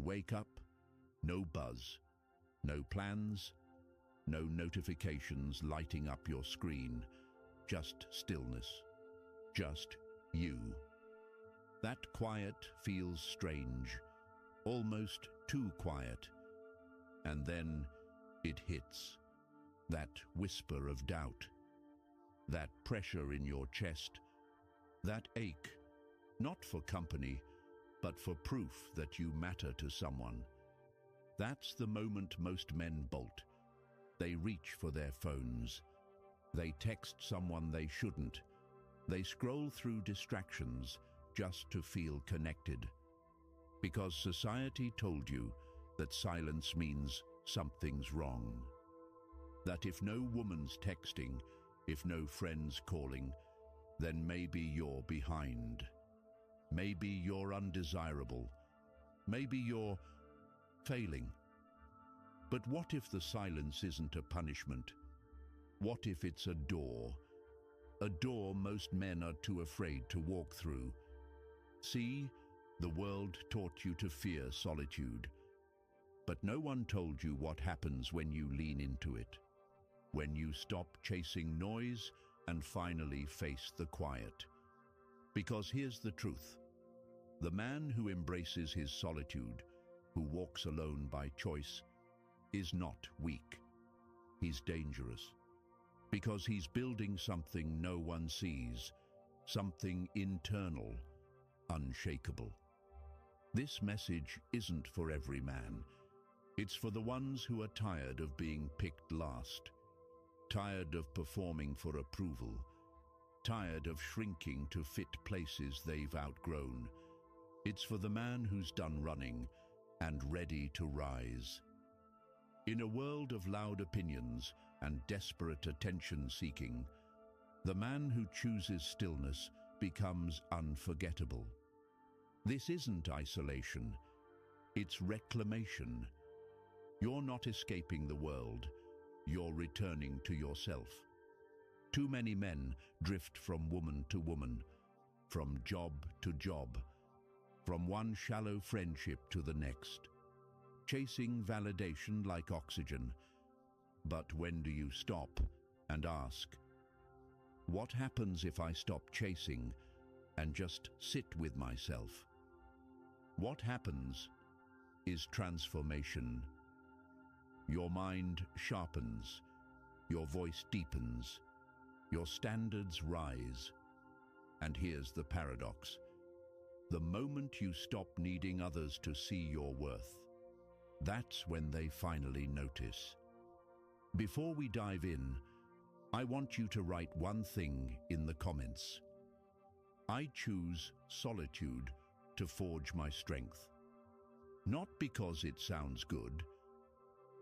wake up, no buzz, no plans, no notifications lighting up your screen, just stillness, just you. That quiet feels strange, almost too quiet. And then it hits, that whisper of doubt, that pressure in your chest, that ache, not for company, but for proof that you matter to someone. That's the moment most men bolt. They reach for their phones. They text someone they shouldn't. They scroll through distractions just to feel connected. Because society told you that silence means something's wrong. That if no woman's texting, if no friend's calling, then maybe you're behind. Maybe you're undesirable. Maybe you're failing. But what if the silence isn't a punishment? What if it's a door? A door most men are too afraid to walk through. See, the world taught you to fear solitude. But no one told you what happens when you lean into it. When you stop chasing noise and finally face the quiet. Because here's the truth. The man who embraces his solitude, who walks alone by choice, is not weak. He's dangerous. Because he's building something no one sees, something internal, unshakable. This message isn't for every man. It's for the ones who are tired of being picked last, tired of performing for approval, tired of shrinking to fit places they've outgrown. It's for the man who's done running and ready to rise. In a world of loud opinions and desperate attention-seeking, the man who chooses stillness becomes unforgettable. This isn't isolation, it's reclamation. You're not escaping the world, you're returning to yourself. Too many men drift from woman to woman, from job to job, from one shallow friendship to the next, chasing validation like oxygen. But when do you stop and ask, what happens if I stop chasing and just sit with myself? What happens is transformation. Your mind sharpens, your voice deepens, your standards rise. And here's the paradox. The moment you stop needing others to see your worth, that's when they finally notice. Before we dive in, I want you to write one thing in the comments. I choose solitude to forge my strength. Not because it sounds good,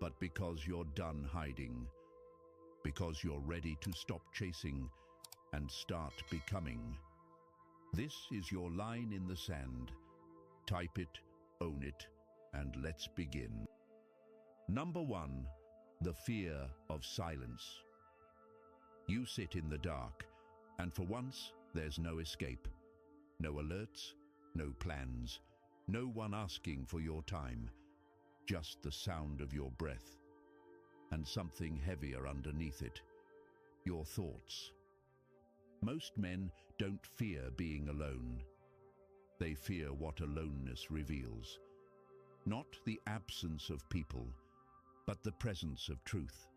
but because you're done hiding, because you're ready to stop chasing and start becoming. This is your line in the sand. Type it, own it, and let's begin. Number 1, the fear of silence. You sit in the dark, and for once, there's no escape. No alerts, no plans, no one asking for your time. Just the sound of your breath, and something heavier underneath it, your thoughts. Most men don't fear being alone. They fear what aloneness reveals. Not the absence of people, but the presence of truth.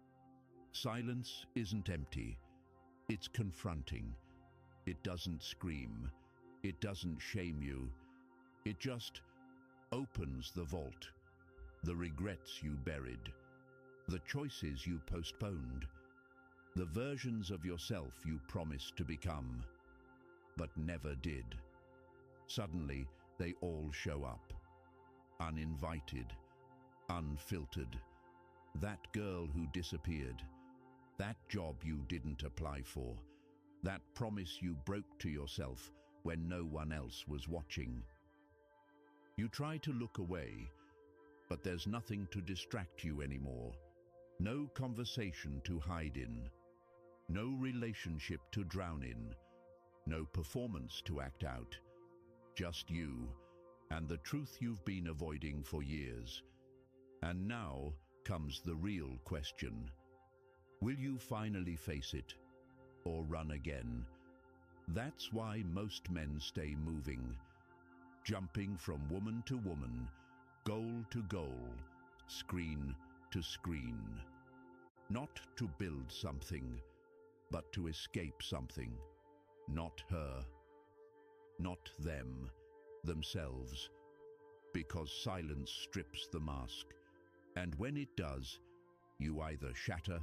Silence isn't empty. It's confronting. It doesn't scream. It doesn't shame you. It just opens the vault. The regrets you buried. The choices you postponed. The versions of yourself you promised to become, but never did. Suddenly, they all show up. Uninvited, unfiltered. That girl who disappeared. That job you didn't apply for. That promise you broke to yourself when no one else was watching. You try to look away, but there's nothing to distract you anymore. No conversation to hide in. No relationship to drown in. No performance to act out. Just you, and the truth you've been avoiding for years. And now comes the real question. Will you finally face it, or run again? That's why most men stay moving, jumping from woman to woman, goal to goal, screen to screen. Not to build something, but to escape something. Not her, not them, themselves, because silence strips the mask, and when it does, you either shatter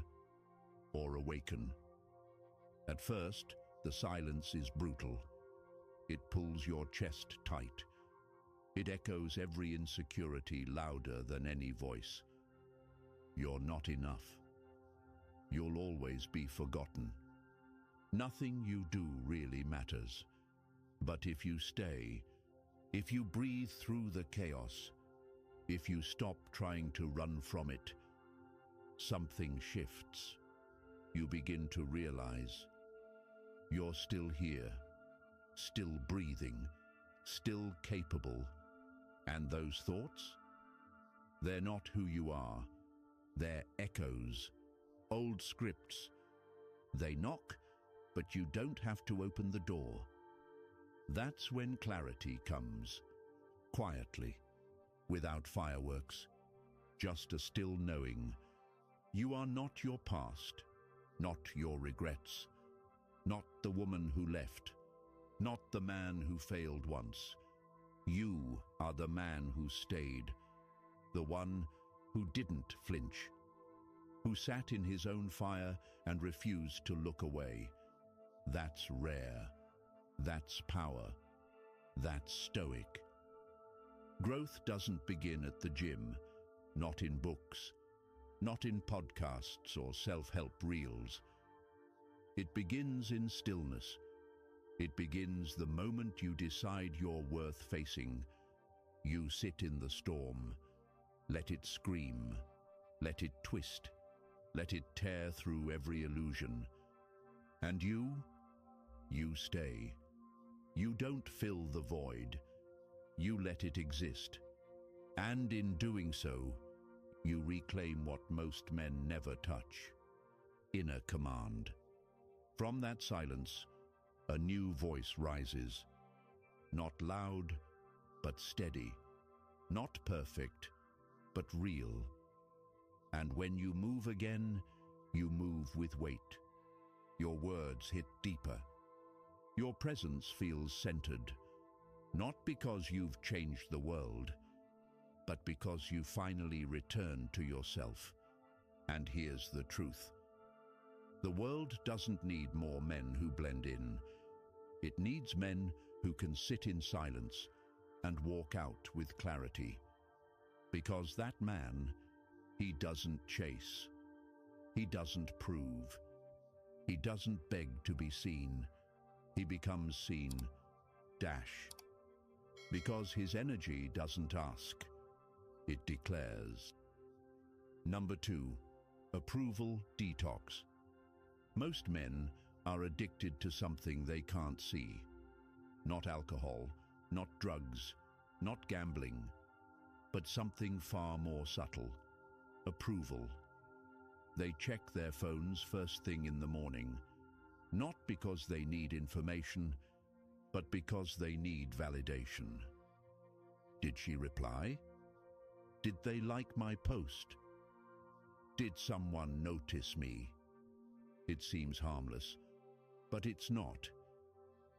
or awaken. At first, the silence is brutal. It pulls your chest tight. It echoes every insecurity louder than any voice. You're not enough. You'll always be forgotten. Nothing you do really matters. But if you stay, if you breathe through the chaos, if you stop trying to run from it, something shifts. You begin to realize you're still here, still breathing, still capable. And those thoughts? They're not who you are. They're echoes, old scripts. They knock, but you don't have to open the door. That's when clarity comes, quietly, without fireworks, just a still knowing. You are not your past, not your regrets, not the woman who left, not the man who failed once. You are the man who stayed, the one who didn't flinch, who sat in his own fire and refused to look away. That's rare. That's power. That's stoic. Growth doesn't begin at the gym, not in books, not in podcasts or self-help reels. It begins in stillness. It begins the moment you decide you're worth facing. You sit in the storm. Let it scream. Let it twist. Let it tear through every illusion. And you stay. You don't fill the void. You let it exist. And in doing so, you reclaim what most men never touch: inner command. From that silence, a new voice rises. Not loud, but steady. Not perfect, but real. And when you move again, you move with weight. Your words hit deeper. Your presence feels centered, not because you've changed the world, but because you finally returned to yourself. And here's the truth. The world doesn't need more men who blend in. It needs men who can sit in silence and walk out with clarity. Because that man, he doesn't chase. He doesn't prove. He doesn't beg to be seen. He becomes seen, because his energy doesn't ask. It declares. Number 2, approval detox. Most men are addicted to something they can't see. Not alcohol, not drugs, not gambling, but something far more subtle: approval. They check their phones first thing in the morning, not because they need information, but because they need validation. Did she reply? Did they like my post? Did someone notice me? It seems harmless, but it's not.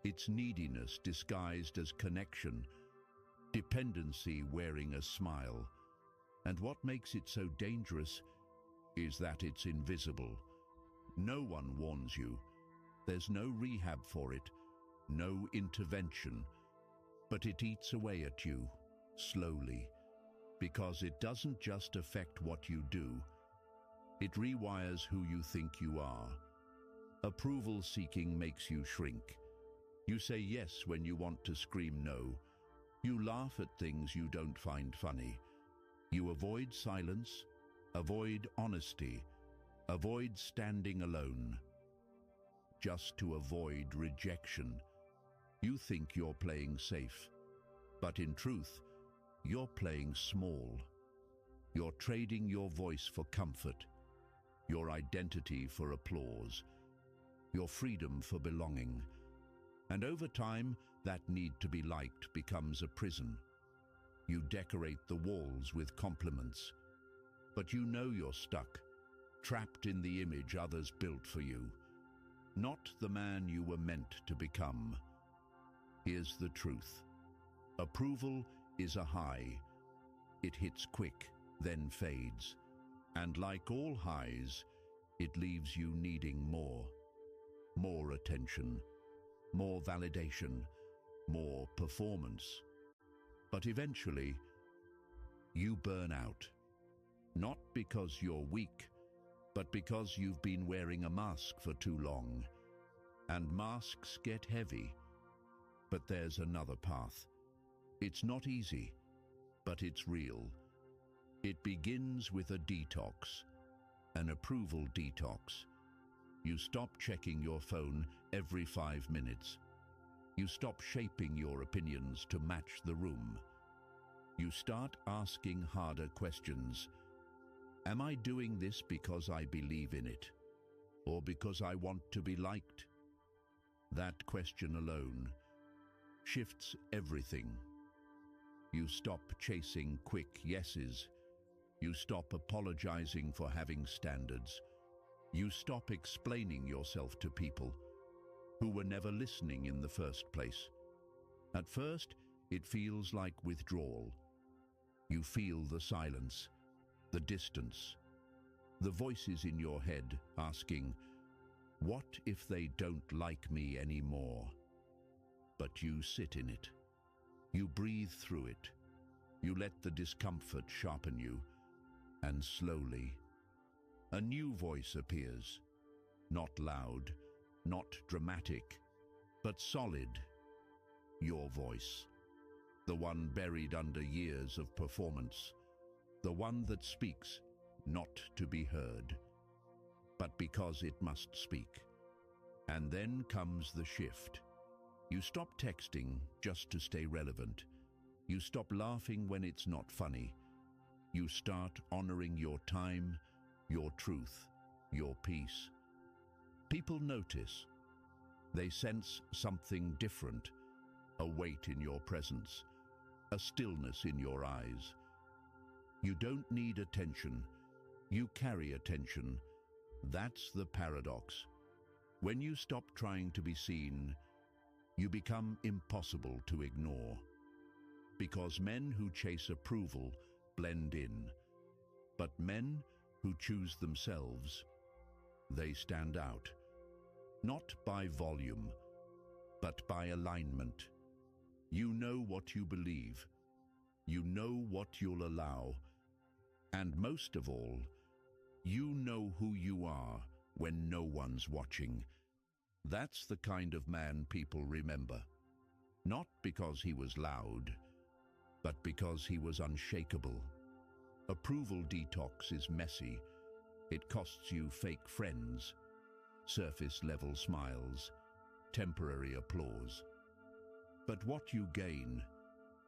It's neediness disguised as connection, dependency wearing a smile. And what makes it so dangerous is that it's invisible. No one warns you. There's no rehab for it, no intervention, but it eats away at you, slowly, because it doesn't just affect what you do. It rewires who you think you are. Approval seeking makes you shrink. You say yes when you want to scream no. You laugh at things you don't find funny. You avoid silence, avoid honesty, avoid standing alone. Just to avoid rejection. You think you're playing safe, but in truth, you're playing small. You're trading your voice for comfort, your identity for applause, your freedom for belonging. And over time, that need to be liked becomes a prison. You decorate the walls with compliments, but you know you're stuck, trapped in the image others built for you, not the man you were meant to become. Here's the truth. Approval is a high. It hits quick, then fades. And like all highs, it leaves you needing more. More attention, more validation, more performance. But eventually, you burn out. Not because you're weak, but because you've been wearing a mask for too long. And masks get heavy. But there's another path. It's not easy, but it's real. It begins with a detox, an approval detox. You stop checking your phone every 5 minutes. You stop shaping your opinions to match the room. You start asking harder questions. Am I doing this because I believe in it, or because I want to be liked? That question alone shifts everything. You stop chasing quick yeses. You stop apologizing for having standards. You stop explaining yourself to people who were never listening in the first place. At first, it feels like withdrawal. You feel the silence, the distance, the voices in your head asking, what if they don't like me anymore? But you sit in it. You breathe through it. You let the discomfort sharpen you, and slowly, a new voice appears. Not loud, not dramatic, but solid. Your voice. The one buried under years of performance. The one that speaks, not to be heard, but because it must speak. And then comes the shift. You stop texting just to stay relevant. You stop laughing when it's not funny. You start honoring your time, your truth, your peace. People notice. They sense something different, a weight in your presence, a stillness in your eyes. You don't need attention. You carry attention. That's the paradox. When you stop trying to be seen, you become impossible to ignore. Because men who chase approval blend in, but men who choose themselves, they stand out. Not by volume, but by alignment. You know what you believe. You know what you'll allow. And most of all, you know who you are when no one's watching. That's the kind of man people remember. Not because he was loud, but because he was unshakable. Approval detox is messy. It costs you fake friends, surface-level smiles, temporary applause. But what you gain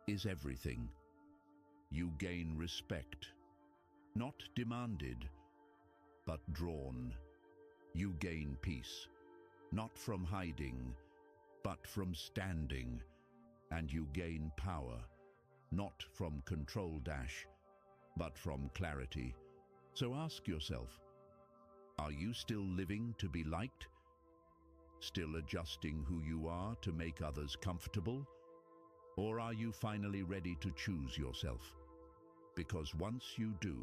is everything. You gain respect, not demanded, but drawn. You gain peace, not from hiding, but from standing. And you gain power, not from control dash, but from clarity. So ask yourself, are you still living to be liked? Still adjusting who you are to make others comfortable? Or are you finally ready to choose yourself? Because once you do,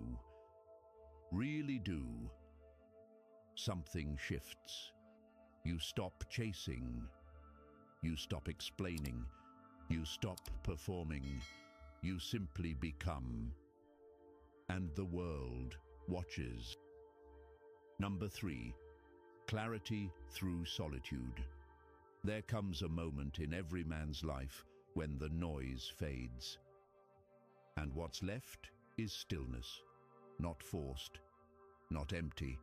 really do, something shifts. You stop chasing. You stop explaining. You stop performing. You simply become. And the world watches. Number 3, clarity through solitude. There comes a moment in every man's life when the noise fades. And what's left is stillness, not forced, not empty,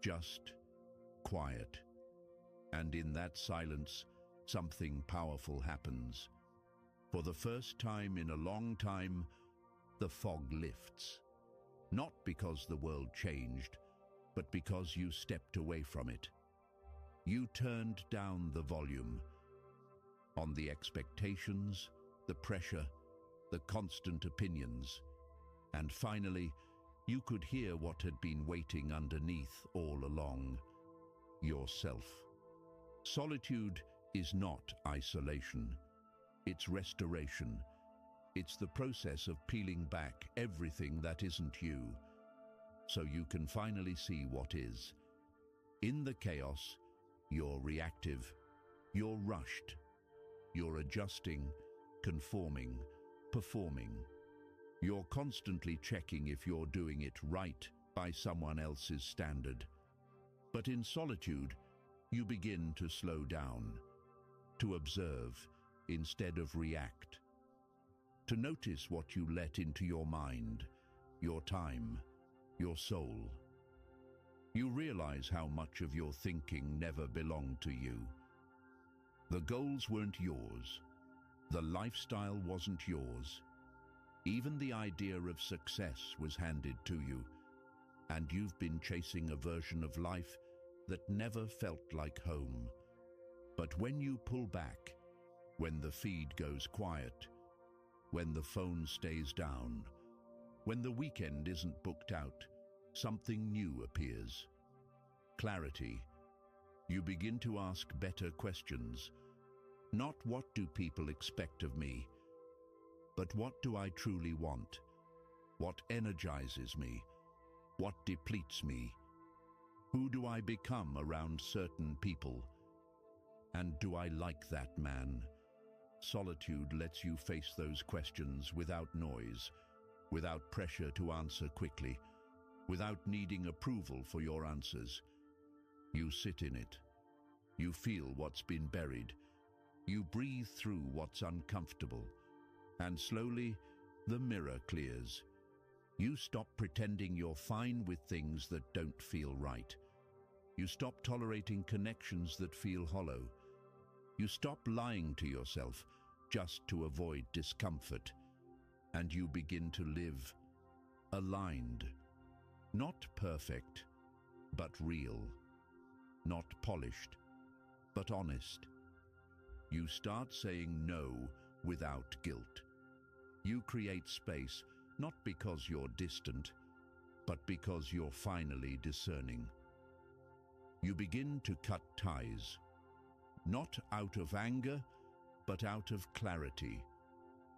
just quiet. And in that silence, something powerful happens. For the first time in a long time, the fog lifts. Not because the world changed, but because you stepped away from it. You turned down the volume on the expectations, the pressure, the constant opinions, and finally, you could hear what had been waiting underneath all along: yourself. Solitude is not isolation. It's restoration. It's the process of peeling back everything that isn't you, so you can finally see what is. In the chaos, you're reactive, you're rushed, you're adjusting, conforming, performing. You're constantly checking if you're doing it right by someone else's standard. But in solitude, you begin to slow down, to observe instead of react, to notice what you let into your mind, your time, your soul. You realize how much of your thinking never belonged to you. The goals weren't yours. The lifestyle wasn't yours. Even the idea of success was handed to you, and you've been chasing a version of life that never felt like home. But when you pull back, when the feed goes quiet, when the phone stays down, when the weekend isn't booked out, something new appears. Clarity. You begin to ask better questions. Not what do people expect of me, but what do I truly want? What energizes me? What depletes me? Who do I become around certain people? And do I like that man? Solitude lets you face those questions without noise, without pressure to answer quickly, without needing approval for your answers. You sit in it. You feel what's been buried. You breathe through what's uncomfortable. And slowly, the mirror clears. You stop pretending you're fine with things that don't feel right. You stop tolerating connections that feel hollow. You stop lying to yourself just to avoid discomfort. And you begin to live aligned. Not perfect, but real. Not polished, but honest. You start saying no without guilt. You create space, not because you're distant, but because you're finally discerning. You begin to cut ties, not out of anger, but out of clarity.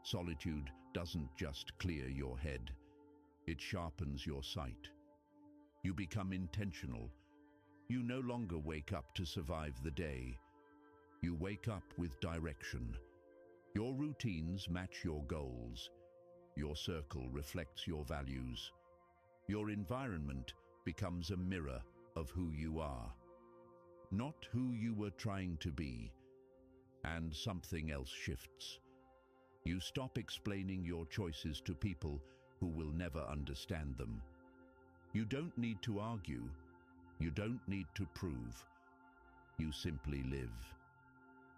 Solitude doesn't just clear your head, it sharpens your sight. You become intentional. You no longer wake up to survive the day. You wake up with direction. Your routines match your goals. Your circle reflects your values. Your environment becomes a mirror of who you are, not who you were trying to be. And something else shifts. You stop explaining your choices to people who will never understand them. You don't need to argue. You don't need to prove. You simply live.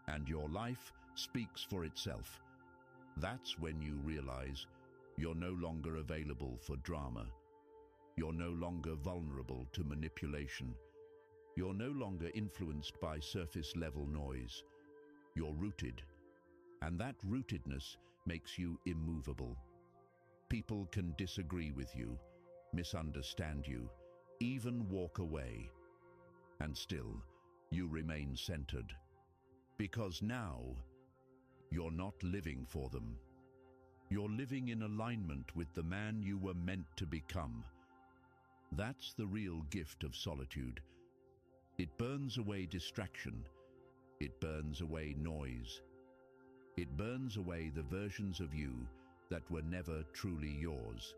And your life speaks for itself. That's when you realize you're no longer available for drama. You're no longer vulnerable to manipulation. You're no longer influenced by surface-level noise. You're rooted, and that rootedness makes you immovable. People can disagree with you, misunderstand you, even walk away. And still, you remain centered. Because now, you're not living for them. You're living in alignment with the man you were meant to become. That's the real gift of solitude. It burns away distraction. It burns away noise. It burns away the versions of you that were never truly yours.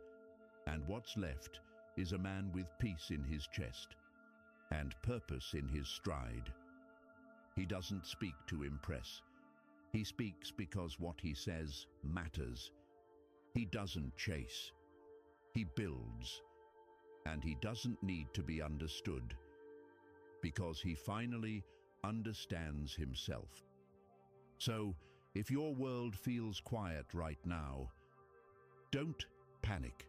And what's left is a man with peace in his chest and purpose in his stride. He doesn't speak to impress. He speaks because what he says matters. He doesn't chase. He builds. And he doesn't need to be understood, because he finally understands himself. So, If your world feels quiet right now, don't panic.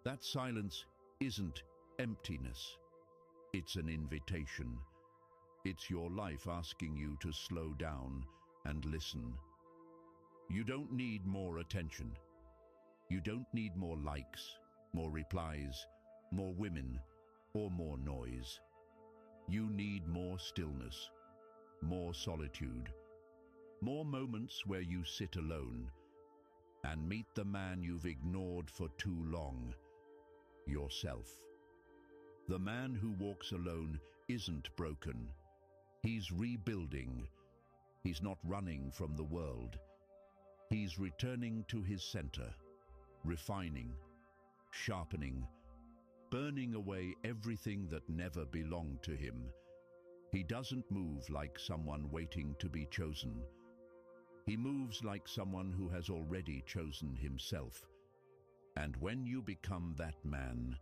That silence isn't emptiness. It's an invitation. It's your life asking you to slow down and listen. You don't need more attention. You don't need more likes, more replies, more women, or more noise. You need more stillness, more solitude, more moments where you sit alone and meet the man you've ignored for too long, yourself. The man who walks alone isn't broken. He's rebuilding. He's not running from the world. He's returning to his center, refining, sharpening, burning away everything that never belonged to him. He doesn't move like someone waiting to be chosen. He moves like someone who has already chosen himself. And when you become that man,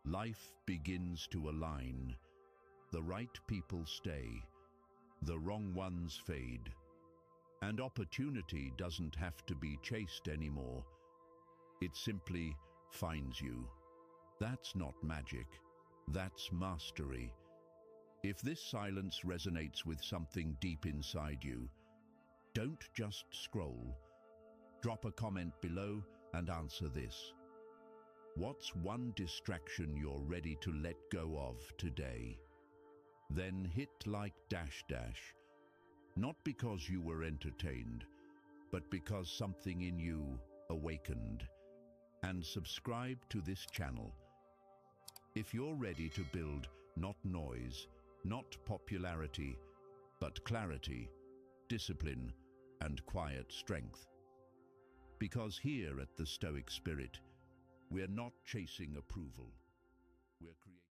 life begins to align. The right people stay, the wrong ones fade. And opportunity doesn't have to be chased anymore. It simply finds you. That's not magic. That's mastery. If this silence resonates with something deep inside you, don't just scroll. Drop a comment below and answer this. What's one distraction you're ready to let go of today? Then hit like -- not because you were entertained, but because something in you awakened. And subscribe to this channel. If you're ready to build not noise, not popularity, but clarity, discipline, and quiet strength. Because here at the Stoic Spirit, we're not chasing approval. We're creating